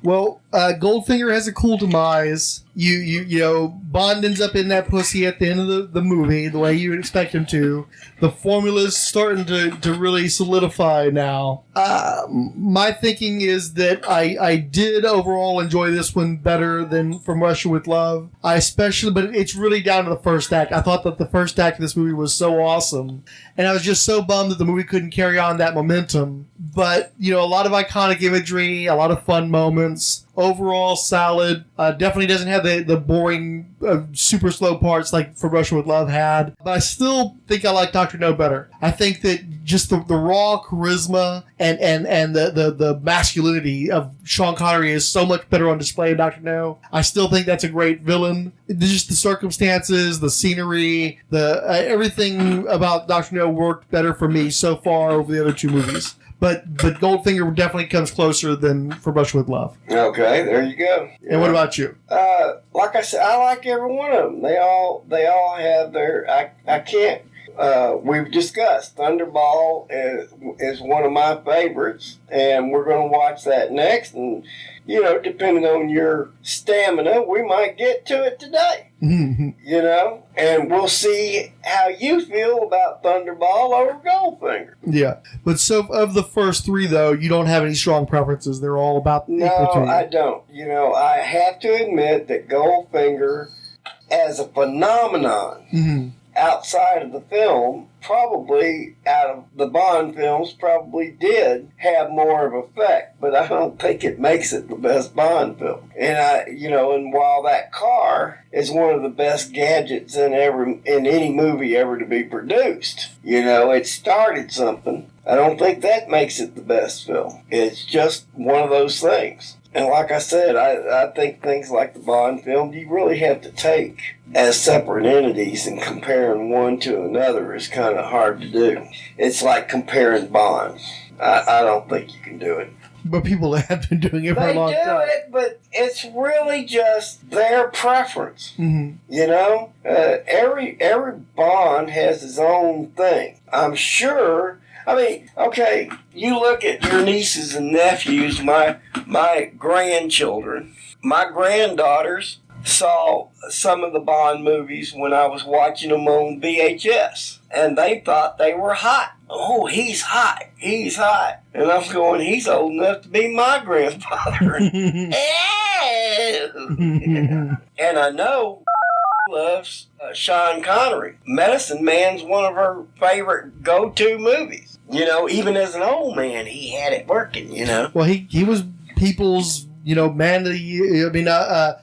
Well, Goldfinger has a cool demise. Bond ends up in that pussy at the end of the movie, the way you would expect him to. The formula's starting to really solidify now. My thinking is that I did overall enjoy this one better than From Russia with Love. But it's really down to the first act. I thought that the first act of this movie was so awesome. And I was just so bummed that the movie couldn't carry on that momentum. But, a lot of iconic imagery, a lot of fun moments. Overall, solid. Definitely doesn't have the boring, super slow parts like From Russia with Love had. But I still think I like Dr. No better. I think that just the raw charisma and the masculinity of Sean Connery is so much better on display in Dr. No. I still think that's a great villain. Just the circumstances, the scenery, everything about Dr. No worked better for me so far over the other two movies. But Goldfinger definitely comes closer than From Russia with Love. Okay, there you go. And what about you? Like I said, I like every one of them. They all have their. I can't. We've discussed Thunderball is one of my favorites, and we're going to watch that next. And depending on your stamina, we might get to it today. And we'll see how you feel about Thunderball over Goldfinger. Yeah, but so of the first three, though, you don't have any strong preferences. They're all about equal to you. No, I don't. I have to admit that Goldfinger, as a phenomenon, outside of the film, probably out of the Bond films, probably did have more of effect, but I don't think it makes it the best Bond film. And and while that car is one of the best gadgets in any movie ever to be produced, it started something. I don't think that makes it the best film. It's just one of those things. And like I said, I think things like the Bond film, you really have to take as separate entities, and comparing one to another is kind of hard to do. It's like comparing Bonds. I don't think you can do it. But people have been doing it for a long time. They do it, but it's really just their preference. Mm-hmm. Every Bond has his own thing. I'm sure. Okay, you look at your nieces and nephews, my grandchildren. My granddaughters saw some of the Bond movies when I was watching them on VHS, and they thought they were hot. Oh, he's hot. He's hot. And I'm going, he's old enough to be my grandfather. And I know loves Sean Connery. Medicine Man's one of her favorite go-to movies. Even as an old man, he had it working, Well, he was people's, man of the year,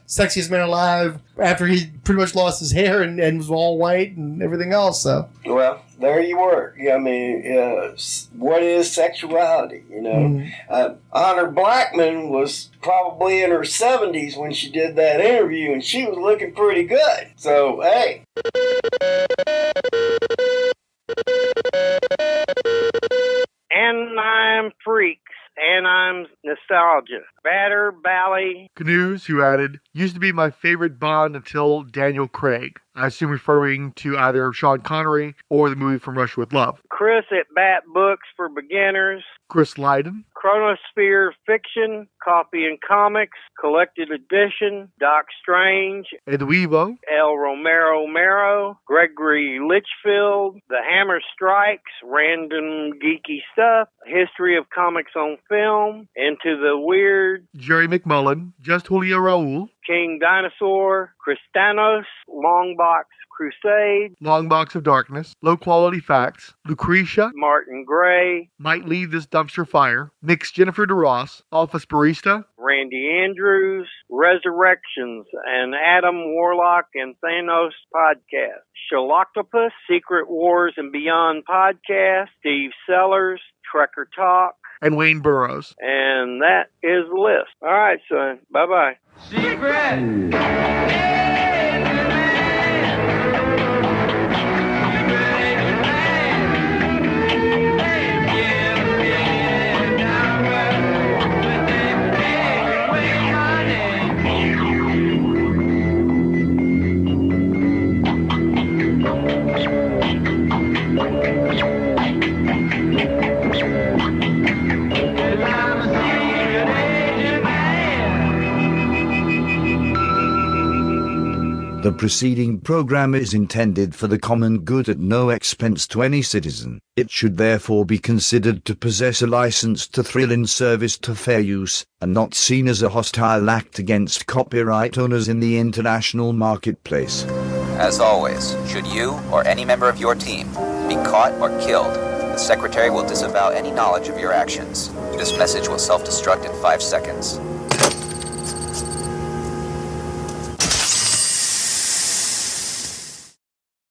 sexiest man alive after he pretty much lost his hair and was all white and everything else, so. Well, there you were. What is sexuality, Honor Blackman was probably in her 70s when she did that interview, and she was looking pretty good. So, hey. And I'm freaks, and I'm nostalgia. Batter, Bally. Canoes, who added, used to be my favorite Bond until Daniel Craig. I assume referring to either Sean Connery or the movie From Russia with Love. Chris at Bat Books for Beginners. Chris Lydon. Chronosphere Fiction, Copy and Comics, Collected Edition, Doc Strange, Eduivo. El Romero, Gregory Litchfield, The Hammer Strikes, Random Geeky Stuff, History of Comics on Film, Into the Weird, Jerry McMullen, Just Julio Raul, King Dinosaur, Cristanos, Longbox Crusade, Long Box of Darkness, Low Quality Facts, Lucretia, Martin Gray, Might Leave This Dumpster Fire, Nick's Jennifer DeRoss, Office Barista, Randy Andrews, Resurrections, and Adam Warlock and Thanos Podcast, Shaloctopus, Secret Wars and Beyond Podcast, Steve Sellers, Trekker Talk, and Wayne Burrows. And that is the list. All right, son. Bye-bye. The preceding program is intended for the common good at no expense to any citizen. It should therefore be considered to possess a license to thrill in service to fair use, and not seen as a hostile act against copyright owners in the international marketplace. As always, should you or any member of your team be caught or killed, the Secretary will disavow any knowledge of your actions. This message will self-destruct in 5 seconds.